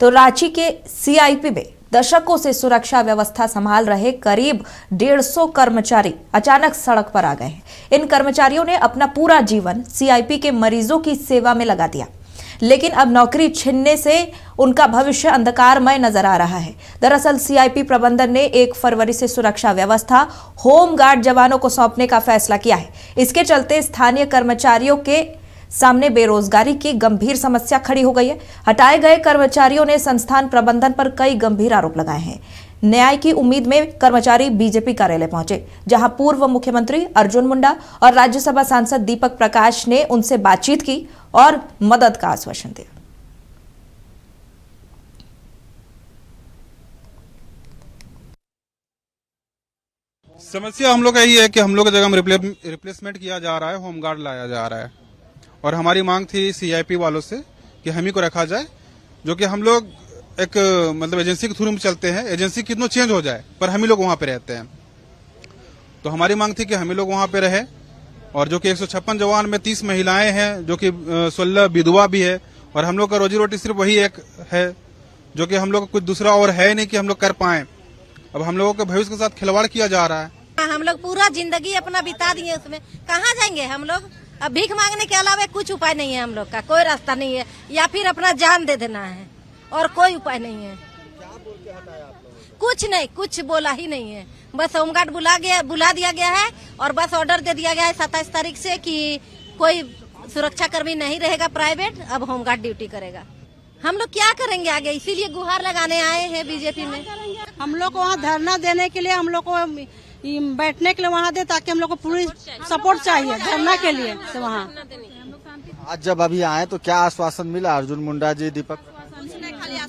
तो रांची के सीआईपी में दशकों से सुरक्षा व्यवस्था संभाल रहे करीब 150 कर्मचारी अचानक सड़क पर आ गए हैं। इन कर्मचारियों ने अपना पूरा जीवन सीआईपी के मरीजों की सेवा में लगा दिया, लेकिन अब नौकरी छीनने से उनका भविष्य अंधकारमय नजर आ रहा है। दरअसल सीआईपी प्रबंधन ने 1 फरवरी से सुरक्षा व्यवस्था होम गार्ड जवानों को सौंपने का फैसला किया है। इसके चलते स्थानीय कर्मचारियों के सामने बेरोजगारी की गंभीर समस्या खड़ी हो गई है। हटाए गए कर्मचारियों ने संस्थान प्रबंधन पर कई गंभीर आरोप लगाए हैं। न्याय की उम्मीद में कर्मचारी बीजेपी कार्यालय पहुंचे, जहां पूर्व मुख्यमंत्री अर्जुन मुंडा और राज्यसभा सांसद दीपक प्रकाश ने उनसे बातचीत की और मदद का आश्वासन दिया। समस्या हम लोग का यही है कि हम लोग की जगह में रिप्लेसमेंट किया जा रहा है, होमगार्ड लाया जा रहा है और हमारी मांग थी सीआईपी वालों से कि हम ही को रखा जाए, जो कि हम लोग एक मतलब एजेंसी के थ्रू में चलते हैं। एजेंसी कितनों चेंज हो जाए पर हम ही लोग वहां पे रहते हैं, तो हमारी मांग थी कि हम ही लोग वहां पे रहे। और जो कि 156 जवान में 30 महिलाएं हैं, जो कि 16 विधवा भी है, और हम लोग का रोजी रोटी सिर्फ वही एक है, जो कि हम लोग का कुछ दूसरा और है नहीं कि हम लोग कर पाए। अब हम लोगों के भविष्य के साथ खिलवाड़ किया जा रहा है। हम लोग पूरा जिंदगी अपना बिता दिए उसमें, कहाँ जाएंगे हम लोग? अब भीख मांगने के अलावा कुछ उपाय नहीं है, हम लोग का कोई रास्ता नहीं है, या फिर अपना जान दे देना है और कोई उपाय नहीं है। क्या बोल के हटाया आप लोगों? कुछ नहीं, कुछ बोला ही नहीं है। बस होमगार्ड बुला दिया गया है और बस ऑर्डर दे दिया गया है 27 तारीख से कि कोई सुरक्षा कर्मी नहीं रहेगा प्राइवेट, अब होमगार्ड ड्यूटी करेगा। हम लोग क्या करेंगे आगे, इसीलिए गुहार लगाने आए हैं बीजेपी में। हम लोग को वहाँ धरना देने के लिए, हम लोग को बैठने के लिए वहाँ दे, ताकि हम लोग को पूरी सपोर्ट चाहिए धरना के लिए से वहाँ। आज जब अभी आए तो क्या आश्वासन मिला अर्जुन मुंडा जी, दीपक?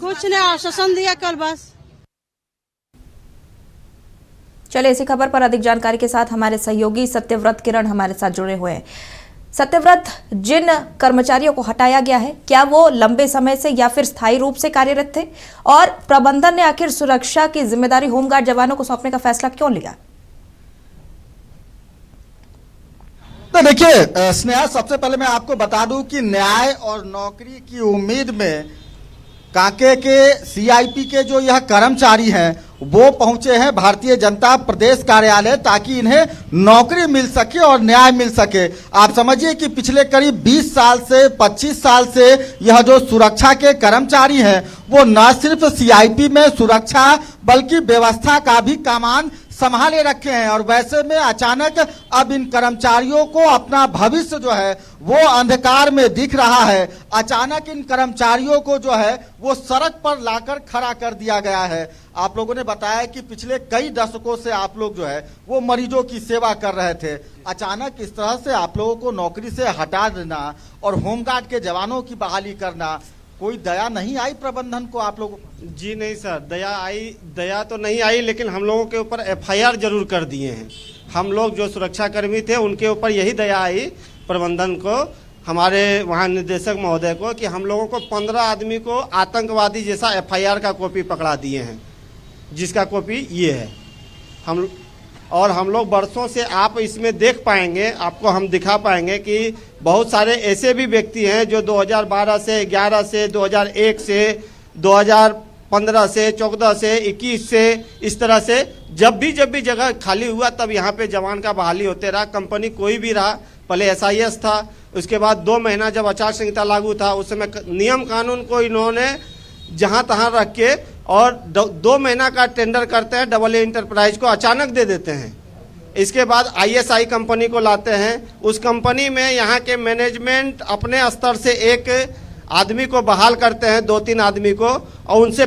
कुछ ने आश्वासन दिया कल बस। चलिए इसी खबर पर अधिक जानकारी के साथ हमारे सहयोगी सत्यव्रत किरण हमारे साथ जुड़े हुए हैं। सत्यव्रत, जिन कर्मचारियों को हटाया गया है, क्या वो लंबे समय से या फिर स्थायी रूप से कार्यरत थे, और प्रबंधन ने आखिर सुरक्षा की जिम्मेदारी होमगार्ड जवानों को सौंपने का फैसला क्यों लिया? तो देखिए स्नेहा, सबसे पहले मैं आपको बता दूं कि न्याय और नौकरी की उम्मीद में कांके के सीआईपी के जो यह कर्मचारी हैं वो पहुंचे हैं भारतीय जनता प्रदेश कार्यालय, ताकि इन्हें नौकरी मिल सके और न्याय मिल सके। आप समझिए कि पिछले करीब 20 साल से 25 साल से यह जो सुरक्षा के कर्मचारी हैं वो न सिर्फ सीआईपी में सुरक्षा बल्कि व्यवस्था का भी कमान संभाले रखे हैं, और वैसे में अचानक अब इन कर्मचारियों को अपना भविष्य जो है वो अंधकार में दिख रहा है। अचानक इन कर्मचारियों को जो है वो सड़क पर लाकर खड़ा कर दिया गया है। आप लोगों ने बताया कि पिछले कई दशकों से आप लोग जो है वो मरीजों की सेवा कर रहे थे, अचानक इस तरह से आप लोगों को नौकरी से हटा देना और होमगार्ड के जवानों की बहाली करना, कोई दया नहीं आई प्रबंधन को आप लोगों? जी नहीं सर, दया तो नहीं आई, लेकिन हम लोगों के ऊपर एफआईआर जरूर कर दिए हैं। हम लोग जो सुरक्षा कर्मी थे उनके ऊपर यही दया आई प्रबंधन को, हमारे वहाँ निदेशक महोदय को, कि हम लोगों को 15 आदमी को आतंकवादी जैसा एफआईआर का कॉपी पकड़ा दिए हैं, जिसका कॉपी ये है। हम लोग बरसों से, आप इसमें देख पाएंगे, आपको हम दिखा पाएंगे कि बहुत सारे ऐसे भी व्यक्ति हैं जो 2012 से 11 से 2001 से 2015 से 14 से 21 से इस तरह से जब भी जगह खाली हुआ तब यहाँ पे जवान का बहाली होते रहा। कंपनी कोई भी रहा, पहले एसआईएस था, उसके बाद 2 महीना जब आचार संहिता लागू था उस समय नियम कानून को इन्होंने जहाँ तहाँ रख के और 2 महीना का टेंडर करते हैं, डबल ए इंटरप्राइज को अचानक दे देते हैं। इसके बाद आईएसआई कंपनी को लाते हैं, उस कंपनी में यहाँ के मैनेजमेंट अपने स्तर से एक आदमी को बहाल करते हैं, 2-3 आदमी को, और उनसे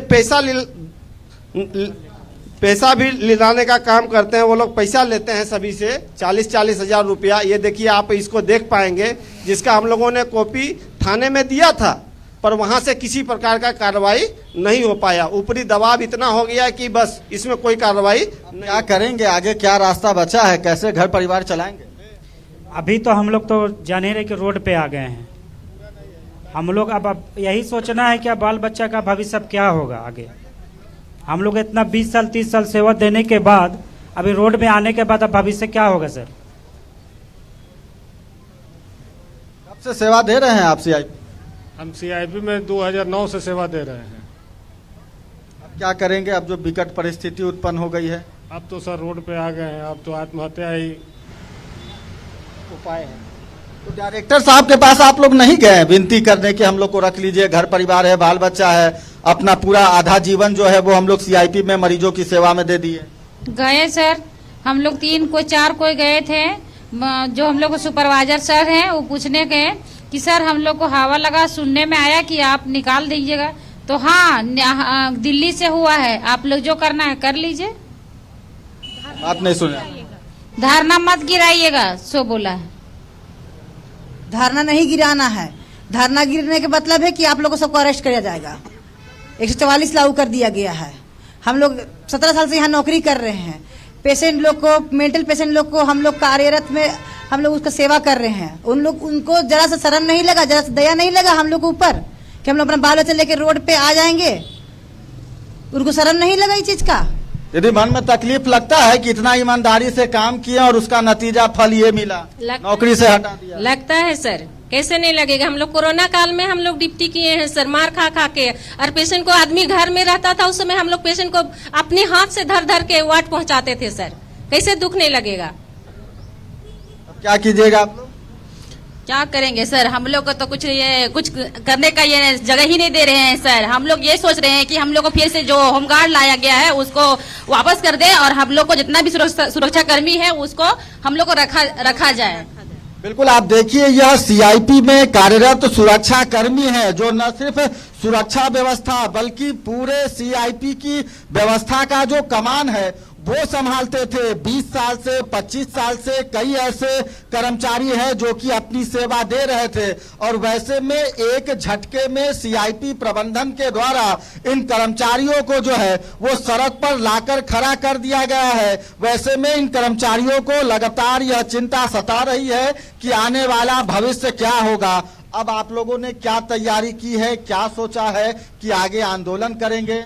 पैसा भी लिलाने का काम करते हैं। वो लोग पैसा लेते हैं सभी से 40-40 हजार रुपया। ये देखिए, आप इसको देख पाएंगे, जिसका हम लोगों ने कॉपी थाने में दिया था, पर वहां से किसी प्रकार का कार्रवाई नहीं हो पाया। ऊपरी दबाव इतना हो गया कि बस इसमें कोई कार्रवाई। क्या करेंगे आगे, क्या रास्ता बचा है, कैसे घर परिवार चलाएंगे? अभी तो हम लोग तो जान ही रहे कि रोड पे आ गए हैं। हम लोग अब यही सोचना है कि बाल बच्चा का भविष्य अब क्या होगा आगे। हम लोग इतना 20 साल 30 साल सेवा देने के बाद अभी रोड में आने के बाद अब भविष्य क्या होगा सर? कब से सेवा दे रहे हैं आप सीआईपी? हम सीआईपी में 2009 से सेवा दे रहे हैं। क्या करेंगे अब जो विकट परिस्थिति उत्पन्न हो गई है? अब तो सर रोड पे आ गए हैं, अब तो आत्महत्या ही उपाय है। तो डायरेक्टर साहब के पास आप लोग नहीं गए विनती करने कि हम लोग को रख लीजिए, घर परिवार है, बाल बच्चा है, अपना पूरा आधा जीवन जो है वो हम लोग सीआईपी में मरीजों की सेवा में दे दिए? गए सर, हम लोग 3 कोई 4 कोई गए थे। जो हम लोग सुपरवाइजर सर हैं वो पूछने गए कि सर हम लोग को हवा लगा, सुनने में आया कि आप निकाल दीजिएगा। तो हाँ, दिल्ली से हुआ है, आप लोग जो करना है कर लीजिए, बात नहीं सुना। धरना मत गिराइएगा, सो बोला है। धरना नहीं गिराना है, धरना गिरने का मतलब है कि आप लोगों को सबको अरेस्ट किया जाएगा। 144 लागू कर दिया गया है। हम लोग 17 साल से यहाँ नौकरी कर रहे हैं। पेशेंट लोग को, मेंटल पेशेंट लोग को हम लोग कार्यरत में हम लोग उसका सेवा कर रहे हैं। उनको जरा सा शर्म नहीं लगा, जरा सा दया नहीं लगा हम लोग के ऊपर कि हम लोग अपना बाल बच्चा लेके रोड पे आ जाएंगे? उनको शर्म नहीं लगा इस चीज का? यदि मन में तकलीफ लगता है कि इतना ईमानदारी से काम किया और उसका नतीजा फल ये मिला, नौकरी से हटा दिया? लगता है सर, कैसे नहीं लगेगा। हम लोग कोरोना काल में हम लोग ड्यूटी किए हैं सर, मार खा खा के। और पेशेंट को, आदमी घर में रहता था उस समय हम लोग पेशेंट को अपने हाथ से धर धर के वार्ड पहुंचाते थे सर। कैसे दुख नहीं लगेगा? अब क्या कीजिएगा आप लोग? क्या करेंगे सर, हम लोग को तो कुछ करने का ये जगह ही नहीं दे रहे हैं सर। हम लोग ये सोच रहे हैं कि हम लोग को फिर से जो होमगार्ड लाया गया है उसको वापस कर दे और हम लोग को जितना भी सुरक्षा कर्मी है उसको हम लोग को रखा जाए। बिल्कुल, आप देखिए यह सीआईपी में कार्यरत सुरक्षा कर्मी है जो न सिर्फ सुरक्षा व्यवस्था बल्कि पूरे सीआईपी की व्यवस्था का जो कमान है वो संभालते थे। 20 साल से 25 साल से कई ऐसे कर्मचारी हैं जो कि अपनी सेवा दे रहे थे और वैसे में एक झटके में सीआईपी प्रबंधन के द्वारा इन कर्मचारियों को जो है वो सड़क पर लाकर खड़ा कर दिया गया है। वैसे में इन कर्मचारियों को लगातार यह चिंता सता रही है कि आने वाला भविष्य क्या होगा। अब आप लोगों ने क्या तैयारी की है, क्या सोचा है कि आगे आंदोलन करेंगे?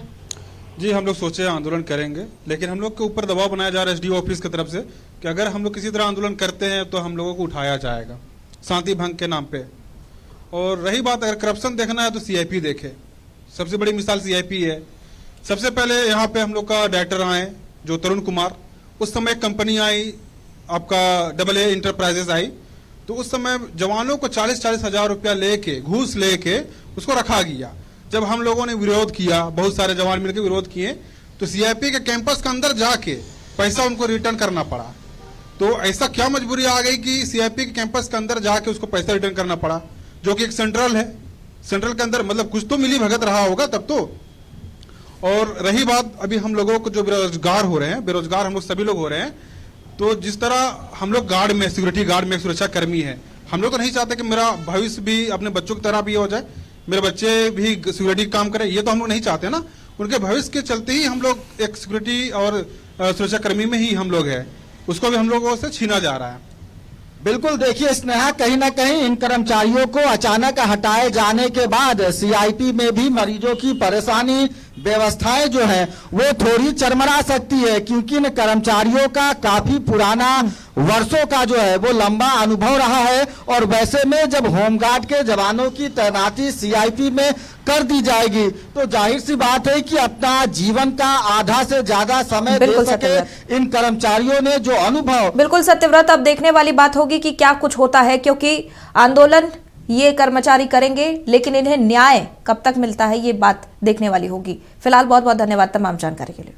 जी, हम लोग सोचे आंदोलन करेंगे, लेकिन हम लोग के ऊपर दबाव बनाया जा रहा है एसडीओ ऑफिस की तरफ से कि अगर हम लोग किसी तरह आंदोलन करते हैं तो हम लोगों को उठाया जाएगा शांति भंग के नाम पे। और रही बात अगर करप्शन देखना है तो सीआईपी देखे, सबसे बड़ी मिसाल सीआईपी है। सबसे पहले यहाँ पे हम लोग का डायरेक्टर आए जो तरुण कुमार, उस समय एक कंपनी आई आपका AA इंटरप्राइजेस आई, तो उस समय जवानों को 40-40 हजार रुपया लेके, घूस लेके उसको रखा गया। जब हम लोगों ने विरोध किया, बहुत सारे जवान मिलकर विरोध किए, तो सीआईपी के कैंपस के अंदर जाके पैसा उनको रिटर्न करना पड़ा। तो ऐसा क्या मजबूरी आ गई कि सीआईपी के कैंपस के अंदर जाके उसको पैसा रिटर्न करना पड़ा, जो कि एक सेंट्रल है। सेंट्रल के अंदर मतलब कुछ तो मिली भगत रहा होगा तब तो। और रही बात अभी हम लोगों को जो बेरोजगार हो रहे हैं, बेरोजगार हम लोग सभी लोग हो रहे हैं, तो जिस तरह हम लोग गार्ड में, सिक्योरिटी गार्ड में एक सुरक्षा कर्मी है, हम लोग तो नहीं चाहते कि मेरा भविष्य भी अपने बच्चों की तरह भी हो जाए, मेरे बच्चे भी सिक्योरिटी काम करें, ये तो हम लोग नहीं चाहते ना। उनके भविष्य के चलते ही हम लोग एक सिक्योरिटी और सुरक्षा कर्मी में ही हम लोग हैं, उसको भी हम लोगों से छीना जा रहा है। बिल्कुल, देखिए स्नेहा, कहीं ना कहीं इन कर्मचारियों को अचानक हटाए जाने के बाद सीआईपी में भी मरीजों की परेशानी, व्यवस्थाएं जो है वो थोड़ी चरमरा सकती है, क्योंकि इन कर्मचारियों का काफी पुराना, वर्षों का जो है वो लंबा अनुभव रहा है। और वैसे में जब होमगार्ड के जवानों की तैनाती सीआईपी में कर दी जाएगी तो जाहिर सी बात है कि अपना जीवन का आधा से ज्यादा समय दे सके इन कर्मचारियों ने जो अनुभव। बिल्कुल सत्यव्रत, अब देखने वाली बात होगी कि क्या कुछ होता है, क्योंकि आंदोलन ये कर्मचारी करेंगे लेकिन इन्हें न्याय कब तक मिलता है ये बात देखने वाली होगी। फिलहाल बहुत बहुत धन्यवाद तमाम जानकारी के लिए।